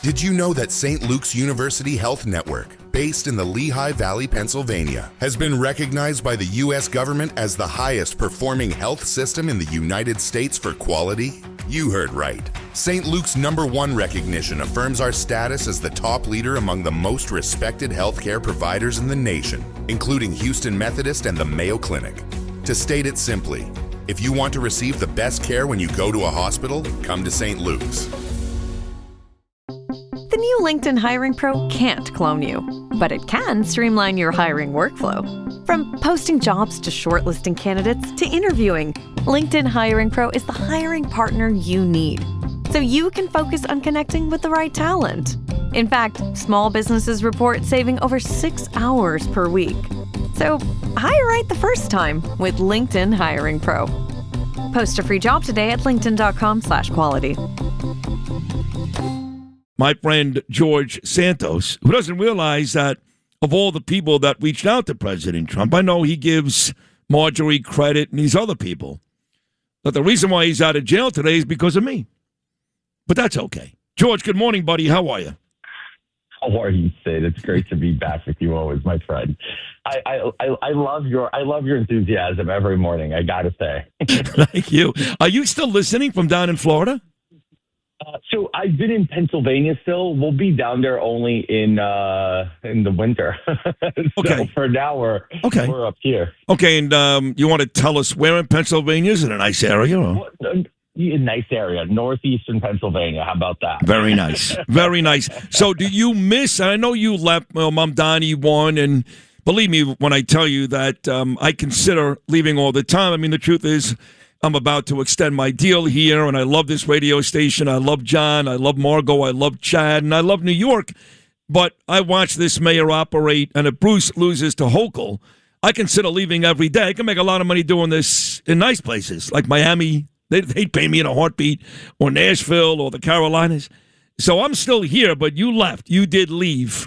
Did you know that St. Luke's University Health Network, based in the Lehigh Valley, Pennsylvania, has been recognized by the U.S. government as the highest performing health system in the United States for quality? You heard right. St. Luke's #1 recognition affirms our status as the top leader among the most respected healthcare providers in the nation, including Houston Methodist and the Mayo Clinic. To state it simply, if you want to receive the best care when you go to a hospital, come to St. Luke's. The new LinkedIn Hiring Pro can't clone you, but it can streamline your hiring workflow. From posting jobs to shortlisting candidates to interviewing, LinkedIn Hiring Pro is the hiring partner you need, so you can focus on connecting with the right talent. In fact, small businesses report saving over 6 hours per week. So hire right the first time with LinkedIn Hiring Pro. Post a free job today at linkedin.com/quality. My friend George Santos, who doesn't realize that of all the people that reached out to President Trump, I know he gives Marjorie credit and these other people. But the reason why he's out of jail today is because of me. But that's okay. George, good morning, buddy. How are you? How are you, Sid? It's great to be back with you always, my friend. I love your enthusiasm every morning, I gotta say. Thank you. Are you still listening from down in Florida? So I've been in Pennsylvania still. We'll be down there only in the winter. So for now, we're up here. Okay, and you want to tell us where in Pennsylvania? Is it a nice area? Or? A nice area, northeastern Pennsylvania. How about that? Very nice. Very nice. So do you miss, and I know you left, Mom Donnie won, and believe me when I tell you that I consider leaving all the time. I mean, the truth is, I'm about to extend my deal here, and I love this radio station. I love John. I love Margot. I love Chad, and I love New York. But I watch this mayor operate, and if Bruce loses to Hochul, I consider leaving every day. I can make a lot of money doing this in nice places, like Miami. They'd pay me in a heartbeat, or Nashville, or the Carolinas. So I'm still here, but you left. You did leave.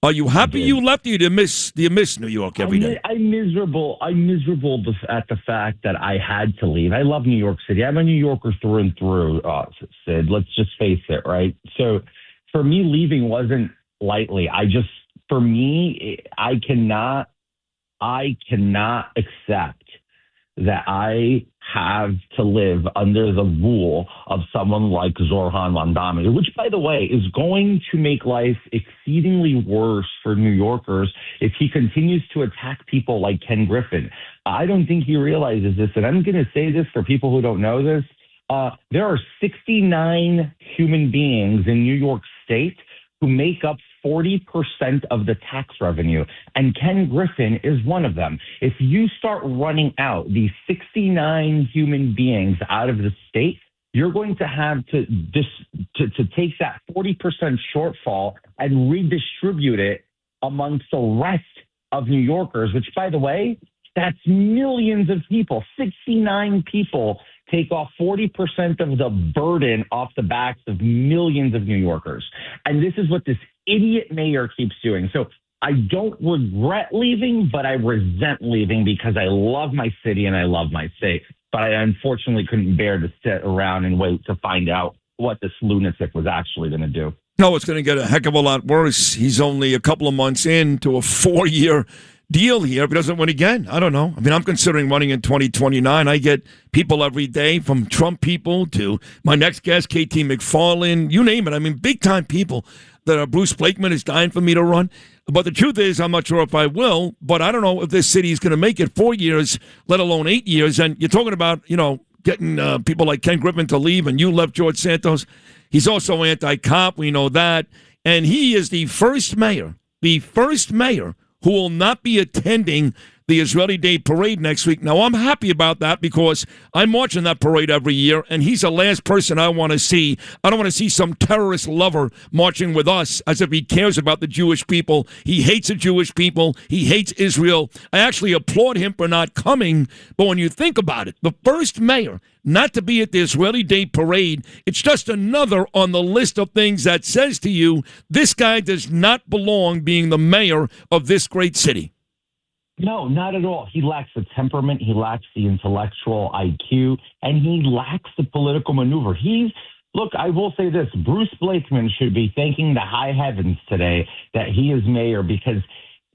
Are you happy you left? Or do you miss New York every day? I'm miserable. I'm miserable at the fact that I had to leave. I love New York City. I'm a New Yorker through and through, Sid. Let's just face it, right? So for me, leaving wasn't lightly. For me, I cannot accept that I have to live under the rule of someone like Zoran Mandami, which, by the way, is going to make life exceedingly worse for New Yorkers if he continues to attack people like Ken Griffin. I don't think he realizes this, and I'm going to say this for people who don't know this. There are 69 human beings in New York State who make up 40% of the tax revenue, and Ken Griffin is one of them. If you start running out these 69 human beings out of the state, you're going to have to take that 40% shortfall and redistribute it amongst the rest of New Yorkers, which, by the way, that's millions of people. 69 people take off 40% of the burden off the backs of millions of New Yorkers. And this is what this idiot mayor keeps doing. So I don't regret leaving, but I resent leaving because I love my city and I love my state. But I unfortunately couldn't bear to sit around and wait to find out what this lunatic was actually going to do. No, it's going to get a heck of a lot worse. He's only a couple of months into a 4-year deal here. If he doesn't win again, I don't know. I mean, I'm considering running in 2029. I get people every day, from Trump people to my next guest, KT McFarland, you name it. I mean, big-time people that Bruce Blakeman is dying for me to run. But the truth is, I'm not sure if I will, but I don't know if this city is going to make it 4 years, let alone 8 years. And you're talking about, getting people like Ken Griffin to leave, and you left George Santos. He's also anti-cop. We know that. And he is the first mayor who will not be attending the Israeli Day Parade next week. Now, I'm happy about that because I'm watching that parade every year, and he's the last person I want to see. I don't want to see some terrorist lover marching with us as if he cares about the Jewish people. He hates the Jewish people. He hates Israel. I actually applaud him for not coming, but when you think about it, the first mayor not to be at the Israeli Day Parade, it's just another on the list of things that says to you, this guy does not belong being the mayor of this great city. No, not at all. He lacks the temperament, he lacks the intellectual IQ, and he lacks the political maneuver. He's Look, I will say this. Bruce Blakeman should be thanking the high heavens today that he is mayor, because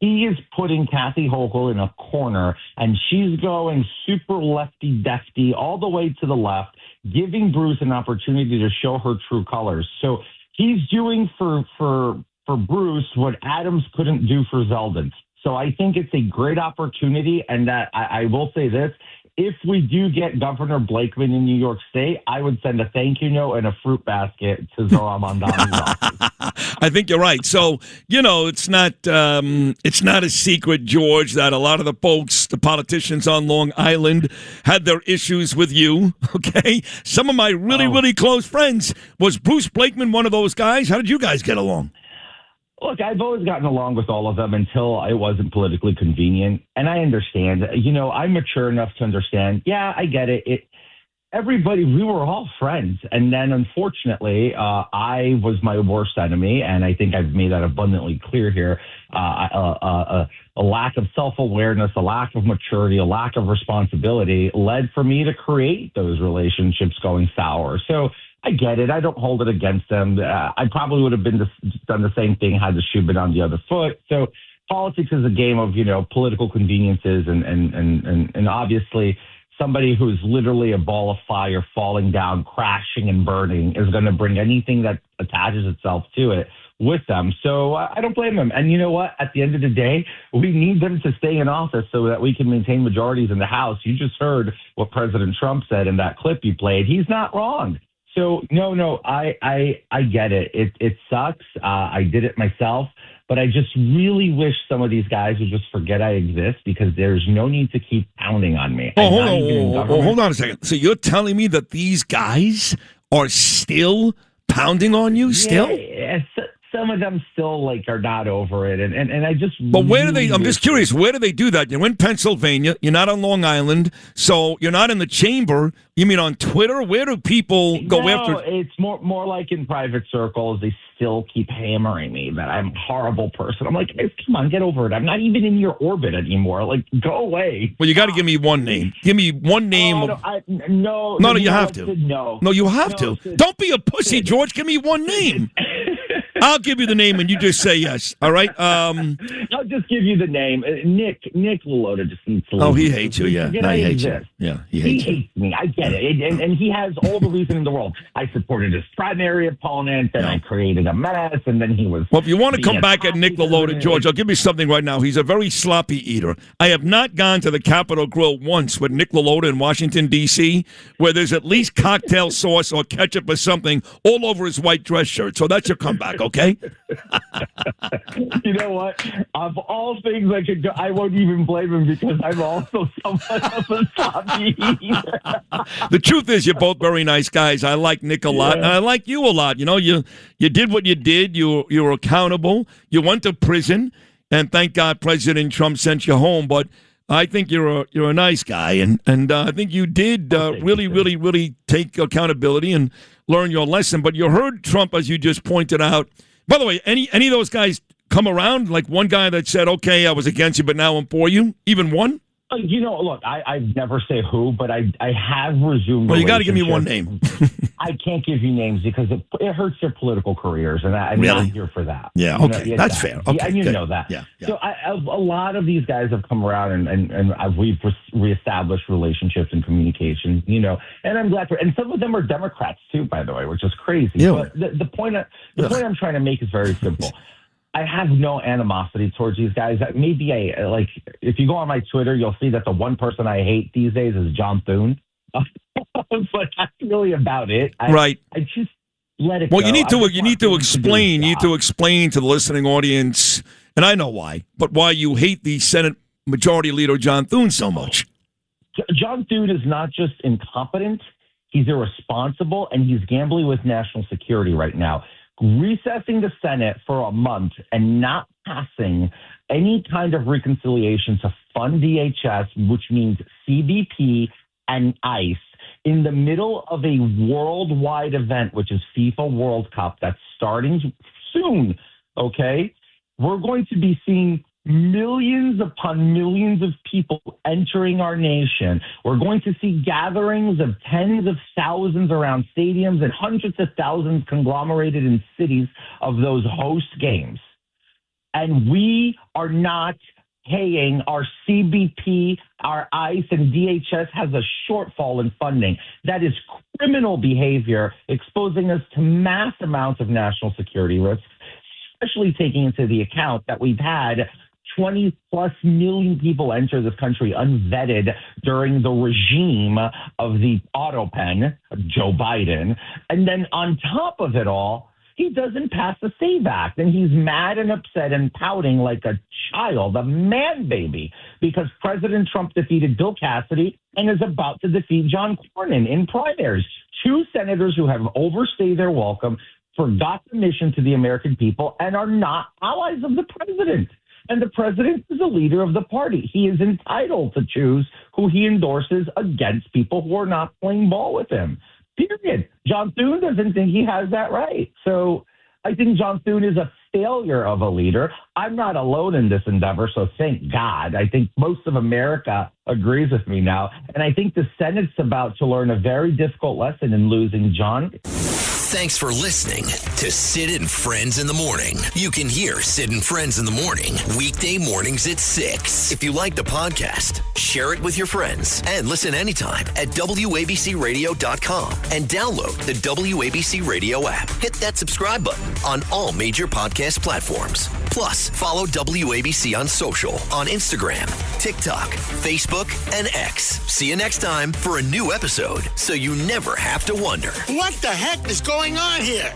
he is putting Kathy Hochul in a corner, and she's going super lefty-defty all the way to the left, giving Bruce an opportunity to show her true colors. So he's doing for Bruce what Adams couldn't do for Zeldin. So I think it's a great opportunity, and that I will say this. If we do get Governor Blakeman in New York State, I would send a thank you note and a fruit basket to Zohar Mamdani's office. I think you're right. So, it's not a secret, George, that a lot of the folks, the politicians on Long Island, had their issues with you, okay? Some of my really close friends. Was Bruce Blakeman one of those guys? How did you guys get along? Look, I've always gotten along with all of them until it wasn't politically convenient. And I understand. I'm mature enough to understand. Yeah, I get it. Everybody, we were all friends. And then, unfortunately, I was my worst enemy. And I think I've made that abundantly clear here. A lack of self-awareness, a lack of maturity, a lack of responsibility led for me to create those relationships going sour. So I get it. I don't hold it against them. I probably would have done the same thing had the shoe been on the other foot. So politics is a game of, political conveniences, and obviously somebody who's literally a ball of fire falling down, crashing and burning is going to bring anything that attaches itself to it with them. So I don't blame them. And you know what? At the end of the day, we need them to stay in office so that we can maintain majorities in the House. You just heard what President Trump said in that clip you played. He's not wrong. So no, I get it. It sucks. I did it myself, but I just really wish some of these guys would just forget I exist, because there's no need to keep pounding on me. Hold on a second. So you're telling me that these guys are still pounding on you? Still? Yeah, some of them still are not over it, and I just. But where do they? I'm just curious. Where do they do that? You're in Pennsylvania. You're not on Long Island, so you're not in the chamber. You mean on Twitter? Where do people go after? No, it's more like in private circles. They still keep hammering me that I'm a horrible person. I'm like, hey, come on, get over it. I'm not even in your orbit anymore. Go away. Well, you got to give me one name. Give me one name. No, you have to. No, you have to. Don't be a pussy, George. Give me one name. I'll give you the name and you just say yes. All right. I'll just give you the name. Nick Lalotta just needs to. Oh, he hates you. Yeah, he hates you. Yeah, he hates me. I get it, and he has all the reason in the world. I supported his primary opponent, and I created a mess, and then he was. Well, if you want to come back at Nick Lalotta, George, I'll give you something right now. He's a very sloppy eater. I have not gone to the Capitol Grill once with Nick Lalotta in Washington, D.C., where there's at least cocktail sauce or ketchup or something all over his white dress shirt. So that's your comeback, okay? You know what? Of all things I could do, I won't even blame him, because I'm also somewhat of a sloppy eater. The truth is, you're both very nice guys. I like Nick a lot, and I like you a lot. You did what you did. You were accountable. You went to prison, and thank God President Trump sent you home. But I think you're a nice guy, and I think you did really take accountability and learn your lesson. But you heard Trump, as you just pointed out. By the way, any of those guys come around? Like one guy that said, "Okay, I was against you, but now I'm for you." Even one? Look, I never say who, but I have resumed. Well, you got to give me one name. I can't give you names because it hurts their political careers, and I'm not here for that. Yeah, okay, that's fair. Okay, and you know that. Yeah. So a lot of these guys have come around, and we've reestablished relationships and communication. And I'm glad for. And some of them are Democrats too, by the way, which is crazy. Yeah. But the point I'm trying to make is very simple. I have no animosity towards these guys. Maybe if you go on my Twitter, you'll see that the one person I hate these days is John Thune. But that's really about it. Right. I just let it go. Well, you need to explain. You need to explain to the listening audience, and I know why, but why you hate the Senate Majority Leader John Thune so much. John Thune is not just incompetent; he's irresponsible, and he's gambling with national security right now. Recessing the Senate for a month and not passing any kind of reconciliation to fund DHS, which means CBP and ICE, in the middle of a worldwide event, which is FIFA World Cup, that's starting soon, okay? We're going to be seeing millions upon millions of people entering our nation. We're going to see gatherings of tens of thousands around stadiums and hundreds of thousands conglomerated in cities of those host games. And we are not paying our CBP, our ICE, and DHS has a shortfall in funding. That is criminal behavior, exposing us to mass amounts of national security risks, especially taking into the account that we've had 20 plus million people enter this country unvetted during the regime of the auto pen, Joe Biden. And then on top of it all, he doesn't pass the SAVE Act, and he's mad and upset and pouting like a child, a man baby, because President Trump defeated Bill Cassidy and is about to defeat John Cornyn in primaries. Two senators who have overstayed their welcome, forgot the mission to the American people, and are not allies of the president. And the president is a leader of the party. He is entitled to choose who he endorses against people who are not playing ball with him. Period. John Thune doesn't think he has that right. So I think John Thune is a failure of a leader. I'm not alone in this endeavor, so thank God. I think most of America agrees with me now. And I think the Senate's about to learn a very difficult lesson in losing John. Thanks for listening to Sid and Friends in the Morning. You can hear Sid and Friends in the Morning weekday mornings at 6. If you like the podcast, share it with your friends and listen anytime at WABCRadio.com and download the WABC Radio app. Hit that subscribe button on all major podcast platforms. Plus, follow WABC on social on Instagram, TikTok, Facebook, and X. See you next time for a new episode so you never have to wonder. What the heck is going on here?